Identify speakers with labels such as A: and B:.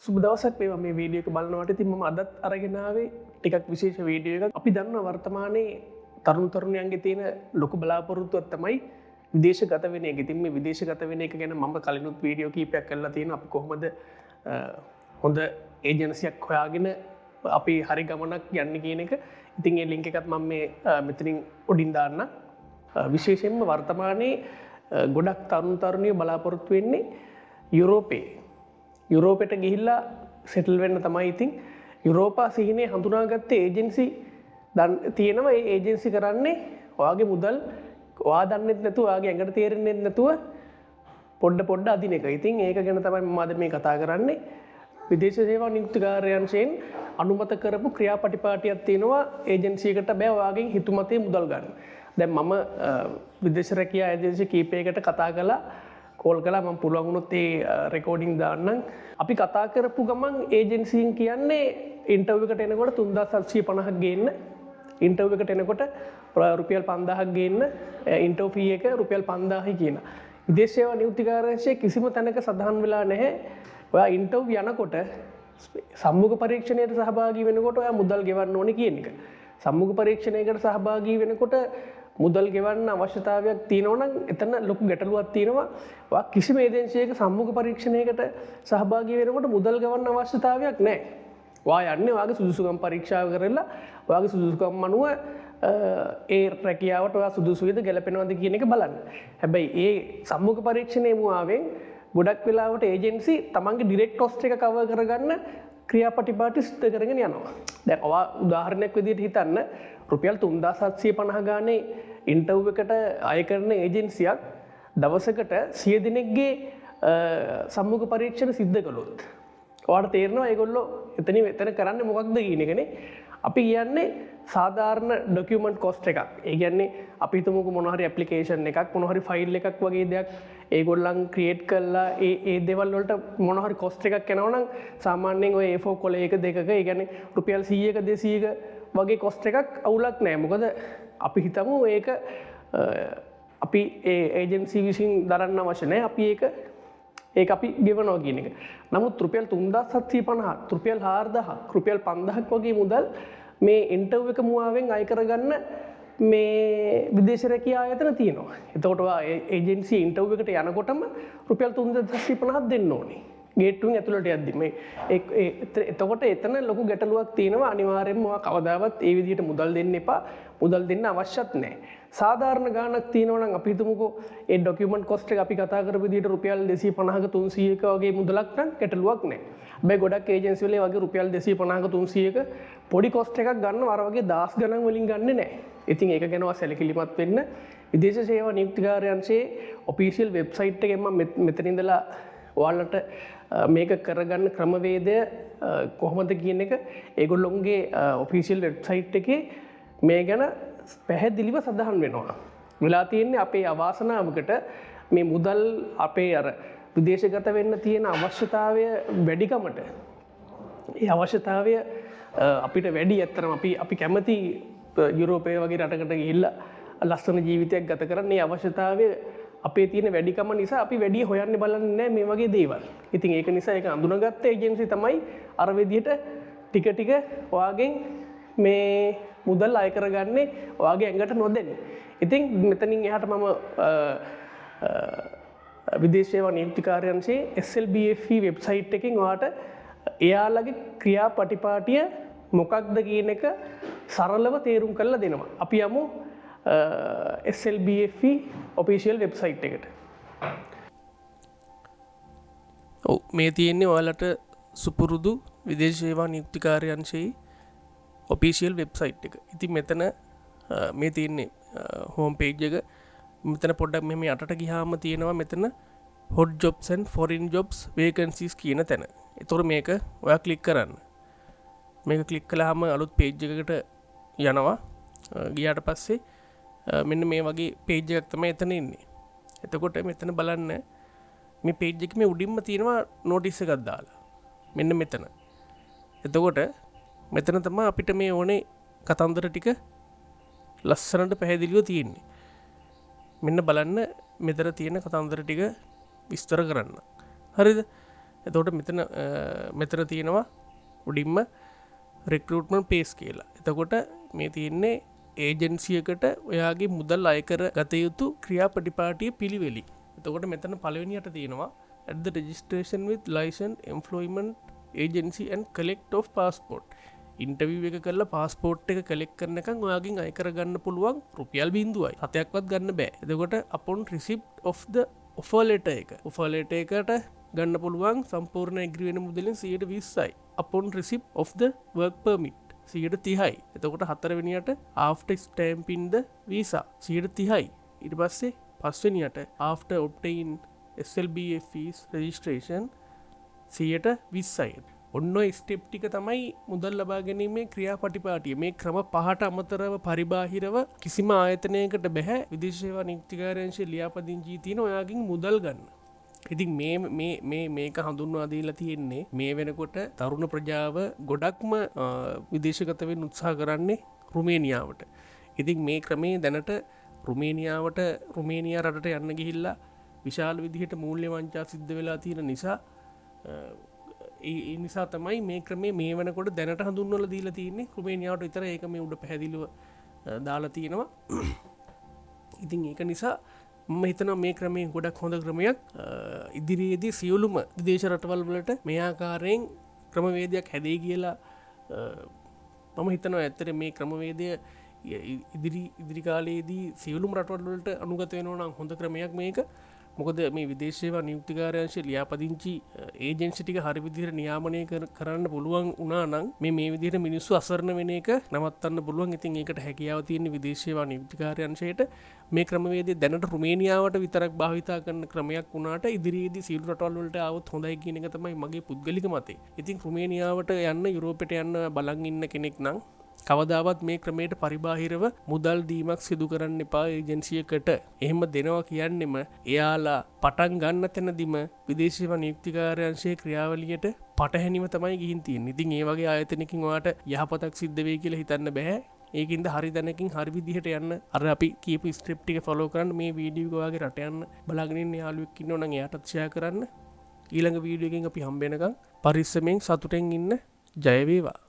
A: සුබ දවසක් වේවා මේ වීඩියෝ එක බලනකොට. ඉතින් මම අදත් අරගෙන ආවේ ටිකක් විශේෂ වීඩියෝ එකක්. අපි දන්නවා වර්තමානයේ තරුණ තරුණියන්ගේ තියෙන ලොකු බලාපොරොත්තුවක් තමයි විදේශගත වෙන එක. ඉතින් මේ විදේශගත වෙන එක ගැන මම කලිනුත් වීඩියෝ කීපයක් කරලා තියෙනවා. අපි කොහොමද හොඳ ඒජන්සියක් හොයාගෙන අපි හරි ගමනක් යන්නේ කියන එක. ඉතින් ඒ ලින්ක් එකත් මම මේ මෙතනින් උඩින් දාන්න. විශේෂයෙන්ම වර්තමානයේ ගොඩක් තරුණ තරුණියෝ බලාපොරොත්තු වෙන්නේ යුරෝපෙට ගිහිල්ලා සෙටල් වෙන්න තමයි. ඉතින් යුරෝපා සිහිනේ හඳුනාගත්ත ඒජන්සි තියෙනවා. ඒ ඒජන්සි කරන්නේ ඔයාගේ මුදල් ඔයා දන්නෙත් නැතුව ඔයාගේ ඇඟට තේරෙන්නේ නැතුව පොඩ්ඩ අදින එක. ඉතින් ඒක ගැන තමයි මම අද මේ කතා කරන්නේ. විදේශ සේවා නියුක්ති කාර්යාංශයෙන් අනුමත කරපු ක්‍රියාපටිපාටියක් තියෙනවා. ඒජන්සියකට බෑ ඔයාගෙන් හිතුමතේ මුදල් ගන්න. දැන් මම විදේශ රැකියා ඒජන්සි කීපයකට කතා කළා. කෝල් කළා. මම පුළුවන් වුණොත් ඒ රෙකෝඩින් දාන්නම්. අපි කතා කරපු ගමන් ඒජන්සියෙන් කියන්නේ ඉන්ටර්විව් එකට එනකොට 3750ක් ගේන්න. ඉන්ටර්විව් එකට එනකොට රුපියල් 5000ක් ගේන්න. ඉන්ටර්විව් ෆී එක රුපියල් 5000යි කියන. විදේශ සේවා නියුක්ති කාර්යාංශයේ කිසිම තැනක සඳහන් වෙලා නැහැ ඔයා ඉන්ටර්විව් යනකොට සම්මුඛ පරීක්ෂණයට සහභාගී වෙනකොට ඔයා මුදල් ගෙවන්න ඕනේ කියන එක. සම්මුඛ පරීක්ෂණයකට සහභාගී වෙනකොට මුදල් ගෙවන්න අවශ්‍යතාවයක් තියෙනවා නම් එතන ලොකු ගැටලුවක් තියෙනවා. ඔයා කිසිම ඒජන්සියක සම්මුඛ පරීක්ෂණයකට සහභාගී වෙනකොට මුදල් ගෙවන්න අවශ්‍යතාවයක් නැහැ. ඔයා යන්නේ ඔයාගේ සුදුසුකම් පරීක්ෂාව කරලා ඔයාගේ සුදුසුකම් අනුව ඒ රැකියාවට ඔයා සුදුසුයිද ගැලපෙනවද කියන එක බලන්න. හැබැයි ඒ සම්මුඛ පරීක්ෂණයේ මුවාවෙන් ගොඩක් වෙලාවට ඒජන්සි තමන්ගේ ඩිරෙක්ට් කොස්ට් එක කවර් කරගන්න ක්‍රියාපටිපාටි සිද්ධ කරගෙන යනවා. දැන් ඔයා උදාහරණයක් විදිහට හිතන්න රුපියල් 3750 ගානේ ඉන්ටර්විව් එකට අය කරන ඒජන්සියක් දවසකට 100 දිනෙකගේ සම්මුඛ පරීක්ෂණ සිද්ධ කළොත් ඔයාලට තේරෙනවා ඒගොල්ලෝ එතන කරන්නේ මොකක්ද කියන එකනේ. අපි කියන්නේ සාධාරණ ඩොකියුමන්ට් කොස්ට් එකක්. ඒ කියන්නේ අපි හිතමුකෝ මොන හරි ඇප්ලිකේෂන් එකක් මොන හරි ෆයිල් එකක් වගේ දෙයක් ඒගොල්ලන් ක්‍රියේට් කරලා ඒ දේවල් වලට මොන හරි කොස්ට් එකක් යනවා නම් සාමාන්‍යයෙන් ඔය A4 කොළ 1 2ක ඒ කියන්නේ රුපියල් 100ක 200ක වගේ කොස්ට් එකක් අවුලක් නැහැ. මොකද අපි හිතමු ඒක අපි ඒ ඒජන්සි විසින් දරන්න අවශ්‍ය නැහැ. අපි ඒක අපි ගෙවනවා කියන එක. නමුත් රුපියල් 3750 රුපියල් 4000 රුපියල් 5000ක් වගේ මුදල් මේ ඉන්ටර්විව් එක මුවාවෙන් අය කරගන්න මේ විදේශ රැකියා ආයතන තියෙනවා. එතකොට ඔයා ඒජන්සි ඉන්ටර්විව් එකට යනකොටම රුපියල් 3750ක් දෙන්න ඕනේ. ගේට්ටුවෙන් ඇතුළට යද්දි මේ එතකොට එතන ලොකු ගැටලුවක් තියෙනවා. අනිවාර්යයෙන්ම ඔයා කවදාවත් ඒ විදිහට මුදල් දෙන්න එපා. මුදල් දෙන්න අවශ්‍යත් නැහැ. සාධාරණ ගාණක් තියෙනවා නම් අපි හිතමුකෝ ඒ ඩොකියුමන්ට් කොස්ට් එක අපි කතා කරපු විදිහට රුපියල් 250ක 300ක වගේ මුදලක් නම් ගැටලුවක් නැහැ. හැබැයි ගොඩක් ඒජන්සි වල වගේ රුපියල් 250ක 300ක පොඩි කොස්ට් එකක් ගන්නවා. අර වගේ දාස් ගණන් වලින් ගන්නෙ නැහැ. ඉතින් ඒක ගැන සැලකිලිමත් වෙන්න. විදේශ සේවා නියුක්ති කාර්යාංශයේ ඔෆිෂියල් වෙබ්සයිට් එකෙන් මම මෙතන ඉඳලා ඔයාලට මේක කරගන්න ක්‍රමවේදය කොහොමද කියන එක ඒගොල්ලොන්ගේ ඔෆිෂියල් වෙබ්සයිට් එකේ මේ ගැන පැහැදිලිව සඳහන් වෙනවා. වෙලා තියෙන්නේ අපේ අවාසනාවකට මේ මුදල් අපේ අර විදේශගත වෙන්න තියෙන අවශ්‍යතාවය වැඩිකමට ඒ අවශ්‍යතාවය අපිට වැඩි. ඇත්තටම අපි කැමති යුරෝපය වගේ රටකට ගිහිල්ලා ලස්සන ජීවිතයක් ගත කරන්න. මේ අවශ්‍යතාවය අපේ තියෙන වැඩිකම නිසා අපි වැඩි හොයන්න බලන්නේ නැහැ මේ වගේ දේවල්. ඉතින් ඒක නිසා ඒක අඳුනගත්ත ඒජන්සි තමයි අර විදිහට ටික ඔයාගෙන් මේ මුදල් අය කරගන්නේ ඔයාගේ ඇඟට නොදෙන්නේ. ඉතින් මෙතනින් එහාට මම විදේශ සේවා නියුක්ති කාර්යාංශයේ SLBFE වෙබ්සයිට් එකෙන් ඔයාට එයාලගේ ක්‍රියාපටිපාටිය මොකක්ද කියන එක සරලව තේරුම් කරලා දෙනවා. අපි යමු SLBFE ඔෆිෂියල් වෙබ්සයිට් එකට. ඔව් මේ තියෙන්නේ ඔයාලට සුපුරුදු විදේශ සේවා නියුක්ති කාර්යාංශයේ ඔෆිෂියල් වෙබ්සයිට් එක. ඉතින් මෙතන මේ තියෙන්නේ හෝම් පේජ් එක. මෙතන පොඩ්ඩක් මෙහෙම යටට ගියාම තියෙනවා මෙතන hot jobs and foreign jobs vacancies කියන තැන. ඒතකොට මේක ඔයා ක්ලික් කරන්න. මේක ක්ලික් කළාම අලුත් පේජ් එකකට යනවා. ගියාට පස්සේ මෙන්න මේ වගේ පේජ් එකක් තමයි එතන ඉන්නේ. එතකොට මෙතන බලන්න මේ පේජ් එකේ මේ උඩින්ම තියෙනවා නෝටිස් එකක් දාලා. මෙන්න මෙතන. එතකොට මෙතන තමයි අපිට මේ ඕනේ කතන්දර ටික ලස්සනට පැහැදිලිව තියෙන්නේ. මෙන්න බලන්න මෙතන තියෙන කතන්දර ටික විස්තර කරන්න. හරිද? එතකොට මෙතන තියෙනවා උඩින්ම රෙක්රූට්මන්ට් පේස් කියලා. එතකොට මේ තියෙන්නේ ඒජන්සියකට ඔයාගේ මුදල් අයකර ගත යුතු ක්‍රියාපටිපාටිය පිළිවෙලි. එතකොට මෙතන පළවෙනියට තියෙනවා at the registration with license employment agency and collect of passport. Interview එක කරලා පාස්පෝර්ට් එක කලෙක්ට් කරනකම් ඔයාගෙන් අය කරගන්න පුළුවන් රුපියල් 0.7ක්වත් ගන්න බෑ. එතකොට upon receipt of the offer letter එක එකට ගන්න පුළුවන් සම්පූර්ණ ඇග්‍රී වෙන මුදලින් 120යි. upon receipt of the work permit 130යි. එතකොට හතරවෙනියට after stamping the visa 130යි. ඊට පස්සේ පස්වෙනියට after obtain SLBF fees registration 120යි. ඔන්න ස්ටෙප් ටික තමයි මුදල් ලබා ගැනීමේ ක්‍රියාපටිපාටිය. මේ ක්‍රම පහට අමතරව පරිබාහිරව කිසිම ආයතනයකට බැහැ විදේශ සේවා නියුක්තිකාර්යාංශයේ ලියාපදිංචි තියෙන ඔයාගෙන් මුදල් ගන්න. ඉතින් මේක හඳුන්වා දීලා තියෙන්නේ මේ වෙනකොට තරුණ ප්‍රජාව ගොඩක්ම විදේශගත වෙන්න උත්සාහ කරන්නේ රුමේනියාවට. ඉතින් මේ ක්‍රමේ දැනට රුමේනියා රටට යන්න ගිහිල්ලා විශාල විදිහට මූල්‍ය වංචා සිද්ධ වෙලා තියෙන නිසා ඒ නිසා තමයි මේ ක්‍රමේ මේ වෙනකොට දැනට හඳුන්වලා දීලා තියෙන්නේ රුමේනියාවට විතර. ඒක මේ උඩ පැහැදිලිව දාලා තියෙනවා. ඉතින් ඒක නිසා මම හිතනවා මේ ක්‍රමේ ගොඩක් හොඳ ක්‍රමයක්. ඉදිරියේදී සියලුම විදේශ රටවල් වලට මේ ආකාරයෙන් ක්‍රමවේදයක් හැදෙයි කියලා මම හිතනවා. ඇත්තට මේ ක්‍රමවේදය ඉදිරි කාලයේදී සියලුම රටවල් වලට අනුගත වෙනවා නම් හොඳ ක්‍රමයක් මේක. මොකද මේ විදේශ සේවා නියුක්තිකාර්යාංශයේ ලියාපදිංචි ඒජන්සි ටික හරි විදිහට නියාමනය කරන්න පුළුවන් වුණා නම් මේ විදිහට මිනිස්සු අසරණ වෙන එක නවත්තන්න පුළුවන්. ඉතින් ඒකට හැකියාව තියෙන විදේශ සේවා නියුක්තිකාර්යාංශයට මේ ක්‍රමවේදය දැනට රුමේනියාවට විතරක් භාවිතා කරන ක්‍රමයක් වුණාට ඉදිරියේදී සියලු රටවල් වලට આવොත් හොඳයි කියන එක තමයි මගේ පුද්ගලික මතය. ඉතින් රුමේනියාවට යන්න යුරෝපයට යන්න බලන් ඉන්න කෙනෙක් නම් කවදාවත් මේ ක්‍රමයට පරිබාහිරව මුදල් දීමක් සිදු කරන්න එපා ඒජන්සියකට. එහෙම දෙනවා කියන්නෙම එයාලා පටන් ගන්න තැනදිම විදේශ සේවා නියුක්තිකාර්යාංශයේ ක්‍රියාවලියට පටහැනිව තමයි ගිහින් තියෙන්නේ. ඉතින් ඒ වගේ ආයතනකින් ඔයාට යහපතක් සිද්ධ වෙයි කියලා හිතන්න බෑ. ඒකින්ද හරි දැනකින් හරි විදිහට යන්න. අර අපි කියපු ස්ටෙප් ටික ෆලෝ කරන්න. මේ වීඩියෝ එක ඔයාගේ රට යන්න බලාගෙන ඉන්න යාළුවෙක් ඉන්නෝ නම් එයාටත් ෂෙයා කරන්න. ඊළඟ වීඩියෝ එකකින් අපි හම්බ වෙනකම් පරිස්සමෙන් සතුටෙන් ඉන්න. ජය වේවා.